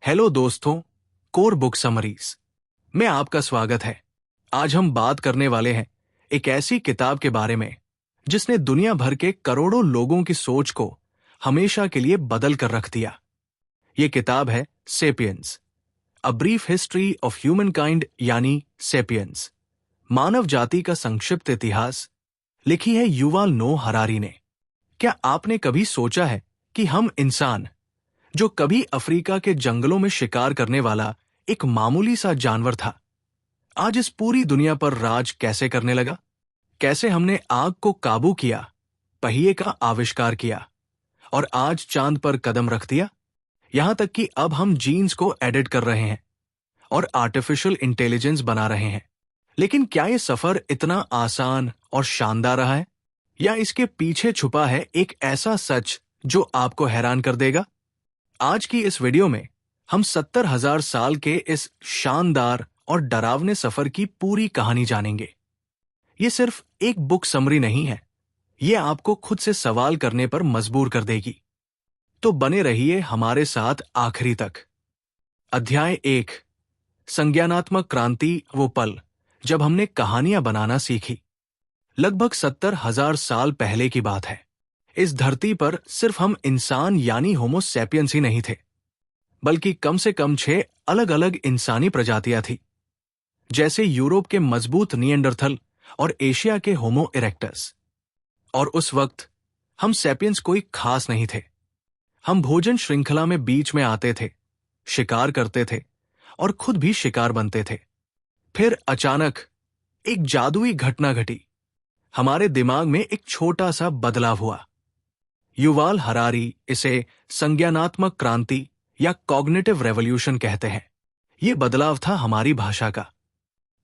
Hello दोस्तों, core book summaries में आपका स्वागत है। आज हम बात करने वाले हैं एक ऐसी किताब के बारे में जिसने दुनिया भर के करोड़ों लोगों की सोच को हमेशा के लिए बदल कर रख दिया। ये किताब है sapiens, a brief history of human kind यानी सेपियंस, मानव जाति का संक्षिप्त इतिहास। लिखी है युवाल नोह हरारी ने। क्या आपने कभी सोचा है कि हम इंसान, जो कभी अफ्रीका के जंगलों में शिकार करने वाला एक मामूली सा जानवर था, आज इस पूरी दुनिया पर राज कैसे करने लगा? कैसे हमने आग को काबू किया, पहिए का आविष्कार किया और आज चांद पर कदम रख दिया। यहां तक कि अब हम जीन्स को एडिट कर रहे हैं और आर्टिफिशियल इंटेलिजेंस बना रहे हैं। लेकिन क्या यह सफर इतना आसान और शानदार रहा है, या इसके पीछे छुपा है एक ऐसा सच जो आपको हैरान कर देगा? आज की इस वीडियो में हम 70,000 साल के इस शानदार और डरावने सफर की पूरी कहानी जानेंगे। ये सिर्फ एक बुक समरी नहीं है, ये आपको खुद से सवाल करने पर मजबूर कर देगी। तो बने रहिए हमारे साथ आखिरी तक। अध्याय 1, संज्ञानात्मक क्रांति, वो पल जब हमने कहानियां बनाना सीखी। लगभग 70,000 साल पहले की बात है। इस धरती पर सिर्फ हम इंसान यानी होमो सैपियंस ही नहीं थे, बल्कि कम से कम 6 अलग अलग इंसानी प्रजातियां थी, जैसे यूरोप के मजबूत निएंडरथल और एशिया के होमो इरेक्टस। और उस वक्त हम सैपियंस कोई खास नहीं थे। हम भोजन श्रृंखला में बीच में आते थे, शिकार करते थे और खुद भी शिकार बनते थे। फिर अचानक एक जादुई घटना घटी। हमारे दिमाग में एक छोटा सा बदलाव हुआ। युवाल हरारी इसे संज्ञानात्मक क्रांति या कॉग्निटिव रेवोल्यूशन कहते हैं। यह बदलाव था हमारी भाषा का।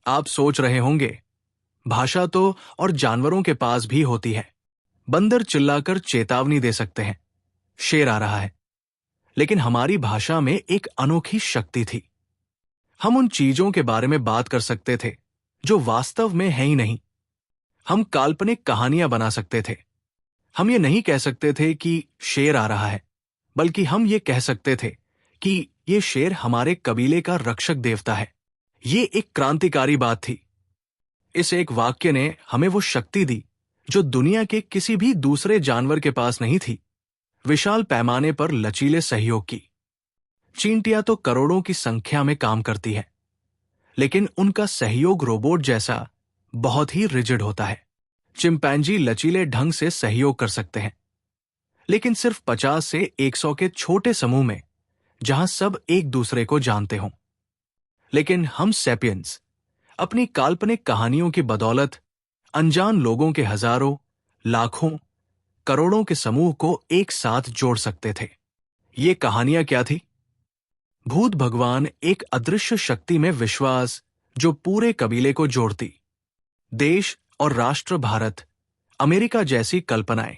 आप सोच रहे होंगे, भाषा तो और जानवरों के पास भी होती है। बंदर चिल्लाकर चेतावनी दे सकते हैं, शेर आ रहा है। लेकिन हमारी भाषा में एक अनोखी शक्ति थी। हम उन चीजों के बारे में बात कर सकते थे जो वास्तव में है ही नहीं। हम काल्पनिक कहानियां बना सकते थे। हम ये नहीं कह सकते थे कि शेर आ रहा है, बल्कि हम ये कह सकते थे कि ये शेर हमारे कबीले का रक्षक देवता है। ये एक क्रांतिकारी बात थी। इस एक वाक्य ने हमें वो शक्ति दी जो दुनिया के किसी भी दूसरे जानवर के पास नहीं थी। विशाल पैमाने पर लचीले सहयोग की। चींटियां तो करोड़ों की संख्या में काम करती है, लेकिन उनका सहयोग रोबोट जैसा बहुत ही रिजिड होता है। चिंपैंजी लचीले ढंग से सहयोग कर सकते हैं, लेकिन सिर्फ 50 से 100 के छोटे समूह में, जहां सब एक दूसरे को जानते हों। लेकिन हम सैपियंस अपनी काल्पनिक कहानियों की बदौलत अनजान लोगों के हजारों, लाखों, करोड़ों के समूह को एक साथ जोड़ सकते थे। ये कहानियां क्या थी? भूत भगवान, एक अदृश्य शक्ति में विश्वास जो पूरे कबीले को जोड़ती। देश और राष्ट्र भारत, अमेरिका जैसी कल्पनाएं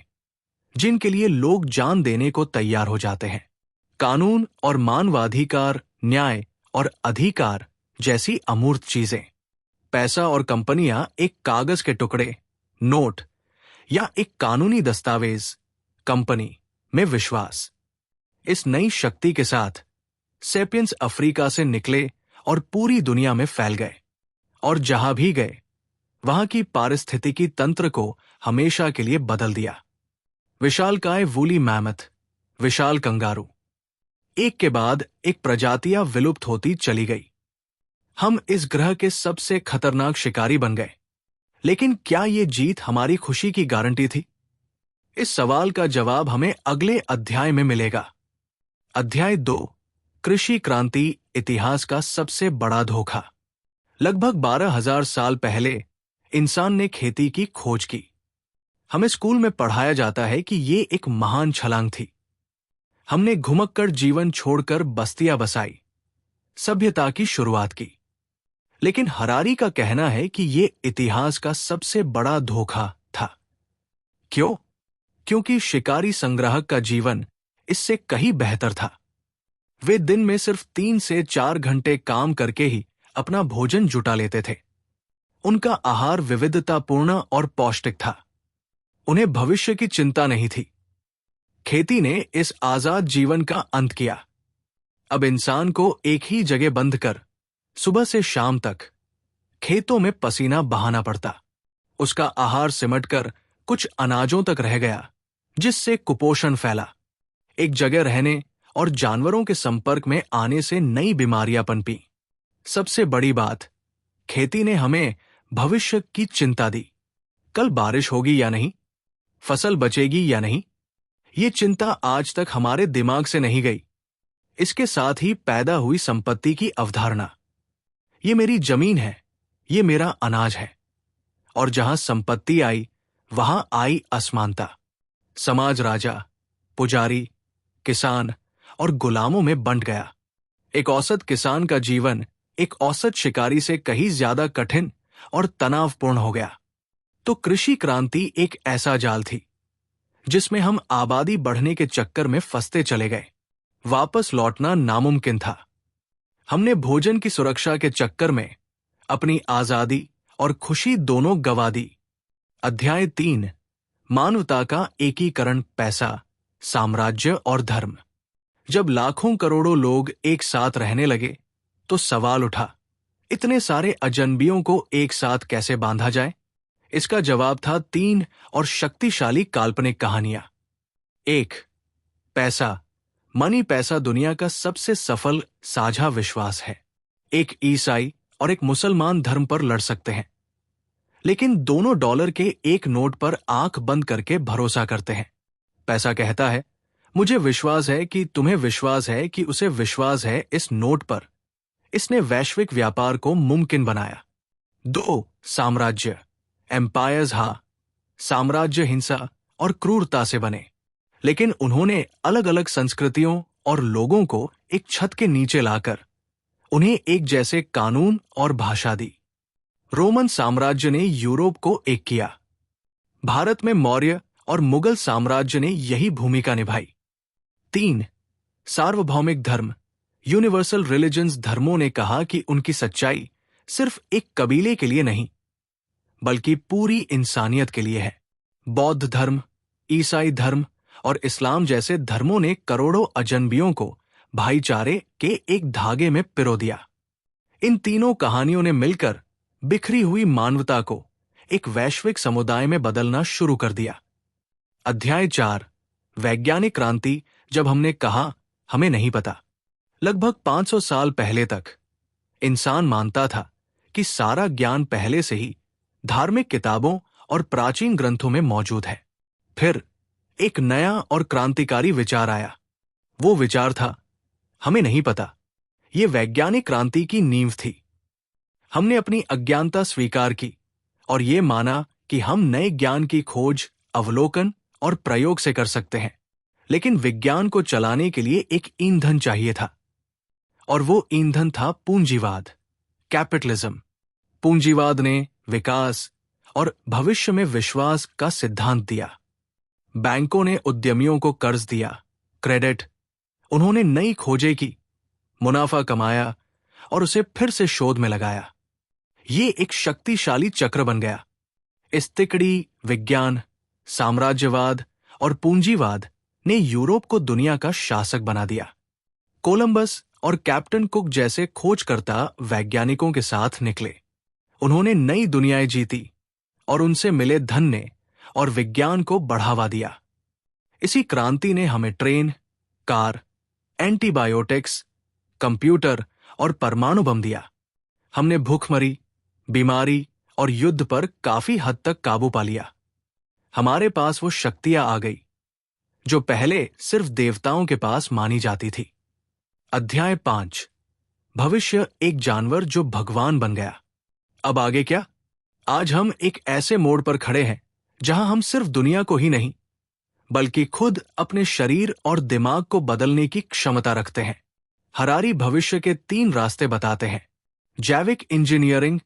जिनके लिए लोग जान देने को तैयार हो जाते हैं। कानून और मानवाधिकार, न्याय और अधिकार जैसी अमूर्त चीजें। पैसा और कंपनियां एक कागज के टुकड़े, नोट या एक कानूनी दस्तावेज, कंपनी में विश्वास। इस नई शक्ति के साथ सैपियंस अफ्रीका से निकले और पूरी दुनिया में फैल गए। और जहां भी गए, वहां की पारिस्थितिकी तंत्र को हमेशा के लिए बदल दिया। विशालकाय वूली मैमथ, विशाल कंगारू, एक के बाद एक प्रजातियां विलुप्त होती चली गई। हम इस ग्रह के सबसे खतरनाक शिकारी बन गए। लेकिन क्या ये जीत हमारी खुशी की गारंटी थी? इस सवाल का जवाब हमें अगले अध्याय में मिलेगा। अध्याय 2, कृषि क्रांति, इतिहास का सबसे बड़ा धोखा। लगभग 12,000 साल पहले इंसान ने खेती की खोज की। हमें स्कूल में पढ़ाया जाता है कि ये एक महान छलांग थी। हमने घुमक्कड़ जीवन छोड़कर बस्तियां बसाई, सभ्यता की शुरुआत की। लेकिन हरारी का कहना है कि ये इतिहास का सबसे बड़ा धोखा था। क्यों? क्योंकि शिकारी संग्राहक का जीवन इससे कहीं बेहतर था। वे दिन में सिर्फ 3 से 4 घंटे काम करके ही अपना भोजन जुटा लेते थे। उनका आहार विविधतापूर्ण और पौष्टिक था। उन्हें भविष्य की चिंता नहीं थी। खेती ने इस आजाद जीवन का अंत किया। अब इंसान को एक ही जगह बंद कर सुबह से शाम तक खेतों में पसीना बहाना पड़ता। उसका आहार सिमटकर कुछ अनाजों तक रह गया, जिससे कुपोषण फैला। एक जगह रहने और जानवरों के संपर्क में आने से नई बीमारियां पनपी। सबसे बड़ी बात, खेती ने हमें भविष्य की चिंता दी। कल बारिश होगी या नहीं, फसल बचेगी या नहीं, ये चिंता आज तक हमारे दिमाग से नहीं गई। इसके साथ ही पैदा हुई संपत्ति की अवधारणा, ये मेरी जमीन है, ये मेरा अनाज है। और जहां संपत्ति आई, वहां आई असमानता। समाज राजा, पुजारी, किसान और गुलामों में बंट गया। एक औसत किसान का जीवन एक औसत शिकारी से कहीं ज्यादा कठिन और तनावपूर्ण हो गया। तो कृषि क्रांति एक ऐसा जाल थी जिसमें हम आबादी बढ़ने के चक्कर में फंसते चले गए। वापस लौटना नामुमकिन था। हमने भोजन की सुरक्षा के चक्कर में अपनी आजादी और खुशी दोनों गंवा दी। अध्याय 3, मानवता का एकीकरण, पैसा, साम्राज्य और धर्म। जब लाखों करोड़ों लोग एक साथ रहने लगे तो सवाल उठा, इतने सारे अजनबियों को एक साथ कैसे बांधा जाए? इसका जवाब था 3 और शक्तिशाली काल्पनिक कहानियां। 1, पैसा। मनी पैसा दुनिया का सबसे सफल साझा विश्वास है। एक ईसाई और एक मुसलमान धर्म पर लड़ सकते हैं, लेकिन दोनों डॉलर के एक नोट पर आंख बंद करके भरोसा करते हैं। पैसा कहता है, मुझे विश्वास है कि तुम्हें विश्वास है कि उसे विश्वास है इस नोट पर। इसने वैश्विक व्यापार को मुमकिन बनाया। 2, साम्राज्य। एम्पायर्स साम्राज्य हिंसा और क्रूरता से बने, लेकिन उन्होंने अलग अलग संस्कृतियों और लोगों को एक छत के नीचे लाकर उन्हें एक जैसे कानून और भाषा दी। रोमन साम्राज्य ने यूरोप को एक किया। भारत में मौर्य और मुगल साम्राज्य ने यही भूमिका निभाई। 3, सार्वभौमिक धर्म। यूनिवर्सल रिलीजन्स धर्मों ने कहा कि उनकी सच्चाई सिर्फ एक कबीले के लिए नहीं, बल्कि पूरी इंसानियत के लिए है। बौद्ध धर्म, ईसाई धर्म और इस्लाम जैसे धर्मों ने करोड़ों अजनबियों को भाईचारे के एक धागे में पिरो दिया। इन तीनों कहानियों ने मिलकर बिखरी हुई मानवता को एक वैश्विक समुदाय में बदलना शुरू कर दिया। अध्याय 4, वैज्ञानिक क्रांति। जब हमने कहा हमें नहीं पता, लगभग 500 साल पहले तक इंसान मानता था कि सारा ज्ञान पहले से ही धार्मिक किताबों और प्राचीन ग्रंथों में मौजूद है। फिर एक नया और क्रांतिकारी विचार आया। वो विचार था, हमें नहीं पता। ये वैज्ञानिक क्रांति की नींव थी। हमने अपनी अज्ञानता स्वीकार की और ये माना कि हम नए ज्ञान की खोज अवलोकन और प्रयोग से कर सकते हैं। लेकिन विज्ञान को चलाने के लिए एक ईंधन चाहिए था, और वो ईंधन था पूंजीवाद, कैपिटलिज्म। पूंजीवाद ने विकास और भविष्य में विश्वास का सिद्धांत दिया। बैंकों ने उद्यमियों को कर्ज दिया, क्रेडिट। उन्होंने नई खोजें की, मुनाफा कमाया और उसे फिर से शोध में लगाया। ये एक शक्तिशाली चक्र बन गया। इस तिकड़ी विज्ञान, साम्राज्यवाद और पूंजीवाद ने यूरोप को दुनिया का शासक बना दिया। कोलंबस और कैप्टन कुक जैसे खोजकर्ता वैज्ञानिकों के साथ निकले। उन्होंने नई दुनियाएं जीती और उनसे मिले धन ने और विज्ञान को बढ़ावा दिया। इसी क्रांति ने हमें ट्रेन, कार, एंटीबायोटिक्स, कंप्यूटर और परमाणु बम दिया। हमने भूखमरी, बीमारी और युद्ध पर काफी हद तक काबू पा लिया। हमारे पास वो शक्तियां आ गई जो पहले सिर्फ देवताओं के पास मानी जाती थी। अध्याय 5, भविष्य, एक जानवर जो भगवान बन गया। अब आगे क्या? आज हम एक ऐसे मोड़ पर खड़े हैं जहां हम सिर्फ दुनिया को ही नहीं, बल्कि खुद अपने शरीर और दिमाग को बदलने की क्षमता रखते हैं। हरारी भविष्य के 3 रास्ते बताते हैं। जैविक इंजीनियरिंग,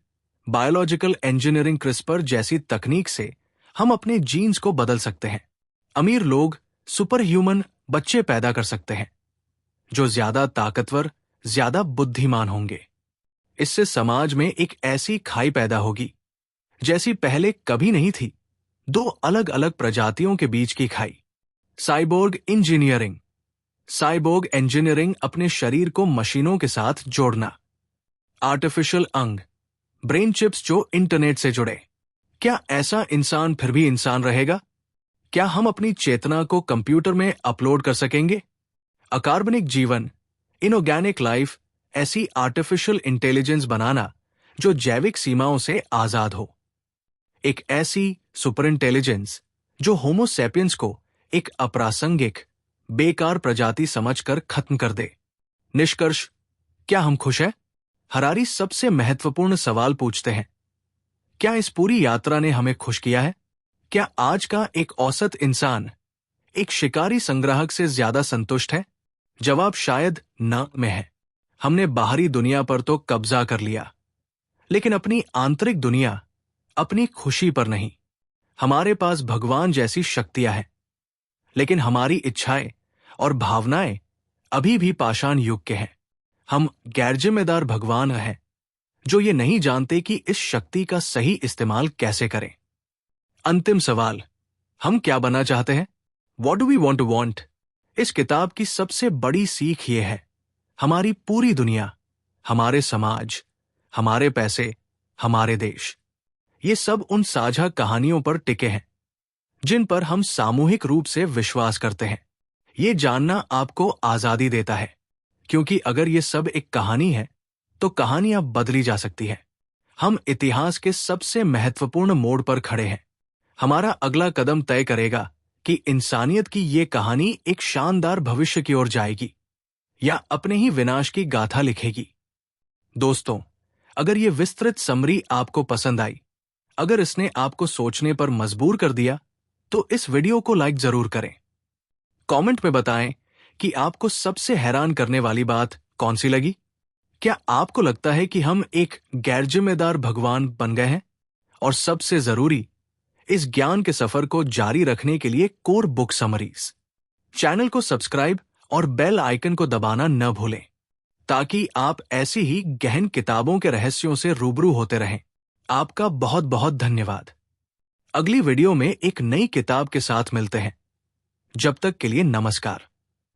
बायोलॉजिकल इंजीनियरिंग, क्रिस्पर जैसी तकनीक से हम अपने जीन्स को बदल सकते हैं। अमीर लोग सुपर ह्यूमन बच्चे पैदा कर सकते हैं जो ज्यादा ताकतवर, ज्यादा बुद्धिमान होंगे। इससे समाज में एक ऐसी खाई पैदा होगी जैसी पहले कभी नहीं थी, 2 अलग अलग प्रजातियों के बीच की खाई। साइबोर्ग इंजीनियरिंग, साइबोर्ग इंजीनियरिंग, अपने शरीर को मशीनों के साथ जोड़ना। आर्टिफिशियल अंग, ब्रेन चिप्स जो इंटरनेट से जुड़े। क्या ऐसा इंसान फिर भी इंसान रहेगा? क्या हम अपनी चेतना को कंप्यूटर में अपलोड कर सकेंगे? अकार्बनिक जीवन, इनऑर्गेनिक लाइफ, ऐसी आर्टिफिशियल इंटेलिजेंस बनाना जो जैविक सीमाओं से आजाद हो। एक ऐसी सुपर इंटेलिजेंस जो होमो सैपियंस को एक अप्रासंगिक, बेकार प्रजाति समझकर खत्म कर दे। निष्कर्ष, क्या हम खुश हैं? हरारी सबसे महत्वपूर्ण सवाल पूछते हैं, क्या इस पूरी यात्रा ने हमें खुश किया है? क्या आज का एक औसत इंसान एक शिकारी संग्राहक से ज्यादा संतुष्ट है? जवाब शायद न में है। हमने बाहरी दुनिया पर तो कब्जा कर लिया, लेकिन अपनी आंतरिक दुनिया, अपनी खुशी पर नहीं। हमारे पास भगवान जैसी शक्तियां हैं, लेकिन हमारी इच्छाएं और भावनाएं अभी भी पाषाण युग के हैं। हम गैर-जिम्मेदार भगवान हैं जो ये नहीं जानते कि इस शक्ति का सही इस्तेमाल कैसे करें। अंतिम सवाल, हम क्या बनना चाहते हैं? What do we want to want? इस किताब की सबसे बड़ी सीख ये है, हमारी पूरी दुनिया, हमारे समाज, हमारे पैसे, हमारे देश, ये सब उन साझा कहानियों पर टिके हैं जिन पर हम सामूहिक रूप से विश्वास करते हैं। ये जानना आपको आजादी देता है, क्योंकि अगर ये सब एक कहानी है तो कहानियां बदली जा सकती है। हम इतिहास के सबसे महत्वपूर्ण मोड़ पर खड़े हैं। हमारा अगला कदम तय करेगा कि इंसानियत की ये कहानी एक शानदार भविष्य की ओर जाएगी या अपने ही विनाश की गाथा लिखेगी। दोस्तों, अगर ये विस्तृत समरी आपको पसंद आई, अगर इसने आपको सोचने पर मजबूर कर दिया, तो इस वीडियो को लाइक जरूर करें। कमेंट में बताएं कि आपको सबसे हैरान करने वाली बात कौन सी लगी। क्या आपको लगता है कि हम एक गैर-जिम्मेदार भगवान बन गए हैं? और सबसे जरूरी, इस ज्ञान के सफर को जारी रखने के लिए कोर बुक समरीज चैनल को सब्सक्राइब और बेल आइकन को दबाना न भूलें, ताकि आप ऐसी ही गहन किताबों के रहस्यों से रूबरू होते रहें। आपका बहुत बहुत धन्यवाद। अगली वीडियो में एक नई किताब के साथ मिलते हैं। जब तक के लिए नमस्कार।